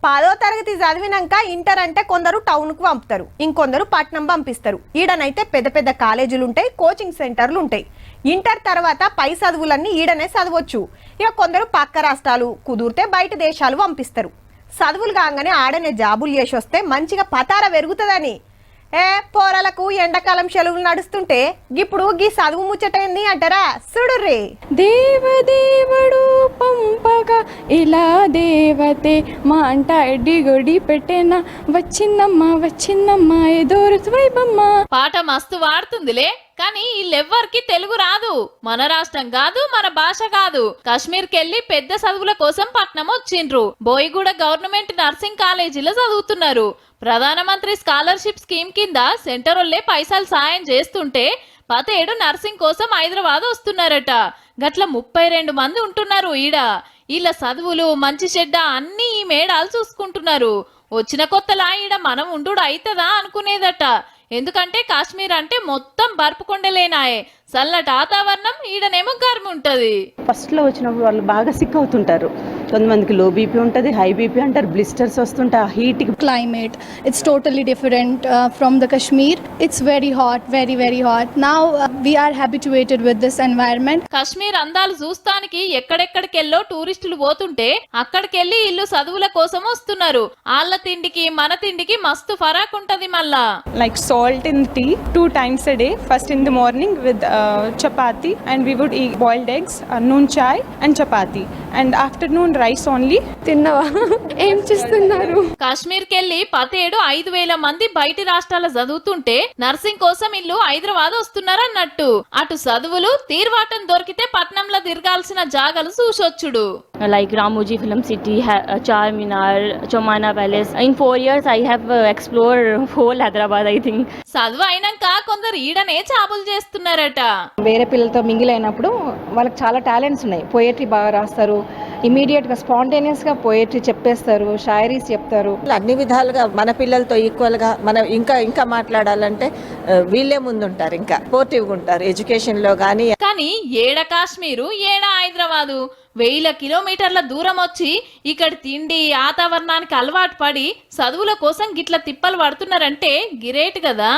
10వ తరగతి చదివినాక ఇంటర్ అంటే కొందరు టౌన్కు పంపుతారు, ఇంకొందరు పట్నం పంపిస్తారు. ఈడనైతే పెద్ద పెద్ద కాలేజీలు ఉంటాయి, కోచింగ్ సెంటర్లు ఉంటాయి. ఇంటర్ తర్వాత పై చదువులన్నీ ఈడనే చదవచ్చు. ఇక కొందరు పక్క రాష్ట్రాలు కుదిరితే బయట దేశాలు పంపిస్తారు. చదువులు కాగానే ఆడనే జాబులు చేసి వస్తే మంచిగా పతార పెరుగుతుందని. పోరలకు ఎండాకాలం సెలవులు నడుస్తుంటే ఇప్పుడు గీ చదువు ముచ్చటైంది అంటారా? చూడుర్రి. దేవదేవుడు పంపగా ఇలా దేవతే మా అంట ఎడ్డి గొడి పెట్టేనా వచ్చిందమ్మా ఎదోరు వైబమ్మ. పాట మస్తు వాడుతుందిలే, కానీ వీళ్ళెవ్వరికి తెలుగు రాదు. మన రాష్ట్రం కాదు, మన భాష కాదు. కాశ్మీర్ కెళ్లి పెద్ద చదువుల కోసం పట్నం వచ్చిండ్రు. బోయిగూడ గవర్నమెంట్ నర్సింగ్ కాలేజీలో చదువుతున్నారు. ప్రధానమంత్రి స్కాలర్షిప్ స్కీమ్ కింద సెంటర్ వాళ్ళే పైసలు సాయం చేస్తుంటే పతేడు నర్సింగ్ కోసం హైదరాబాద్ వస్తున్నారట. గట్ల 32 మంది ఉంటున్నారు ఈడ. వీళ్ళ చదువులు మంచి చెడ్డ అన్ని ఈ మేడాలు చూసుకుంటున్నారు. వచ్చిన కొత్తలా ఈడ మనం ఉండు అవుతుందా అనుకునేదట. ఎందుకంటే కాశ్మీర్ అంటే మొత్తం బర్పుకొండలేనాయే, చల్లటి వాతావరణం, ఈడనేమో గర్మి ఉంటది. ఫస్ట్ లో వచ్చినప్పుడు వాళ్ళు బాగా సిక్ అవుతుంటారు. కొంతమందికి లో బీపీ ఉంటుంది, హై బీపీ అంటారు, బ్లిస్టర్స్ వస్తుంటాయి. ఆ heat Climate, it's totally different from the Kashmir. It's very hot, very hot. Now we are habituated with this environment. Kashmir అందాలు చూస్తానికి ఎక్కడెక్కడికెళ్ళో టూరిస్టులు పోతుంటే అక్కడికెళ్ళి ఇల్లు చదువుల కోసం వస్తున్నారు. వాళ్ళ తిండికి మన తిండికి మస్తు ఫరాక్ ఉంటది. మళ్ళా like salt in tea 2 times a day, first in the morning with chapati, and we would eat boiled eggs, noon chai and chapati, and afternoon rice only. తిన్నవా? ఏం చేస్తున్నారు? కాశ్మీర్ కెళ్లి పతేడు 5,000 మంది బయటి రాష్ట్రాల చదువుతుంటే నర్సింగ్ కోసం ఇల్లు హైదరాబాద్ వస్తున్నారన్నట్టు. అటు చదువులు తీర్వాటం దొరికితే పట్నంలో తిరగాల్సిన జాగలు చూసొచ్చుడు. Like Ramoji Film City, Charminar, Chomana Palace. In 4 years I have explored whole Hyderabad, I think. చదువు అయినాక కొందరు ఈడనే చాబులు చేస్తున్నారట. వేరే పిల్లలతో మింగిల్ అయినప్పుడు వాళ్ళకి చాలా టాలెంట్స్ ఉన్నాయి. పోయట్రీ బాగా రాస్తారు, ఇమీడియట్గా స్పాంటేనియస్గా పోయట్రీ చెప్పేస్తారు, షాయరీస్ చెప్తారు. అన్ని విధాలుగా మన పిల్లలతో ఈక్వల్గా మనం ఇంకా మాట్లాడాలంటే వీళ్ళే ముందుంటారు, ఇంకా సపోర్టివ్గా ఉంటారు ఎడ్యుకేషన్లో కానీ. కానీ ఏడ కాశ్మీరు ఏడ హైదరాబాదు 1000 కిలోమీటర్ల దూరం వచ్చి ఇక్కడి తిండి వాతావరణానికి అలవాటు పడి చదువుల కోసం గిట్ల తిప్పలు పడుతున్నారంటే గిరేట్ కదా.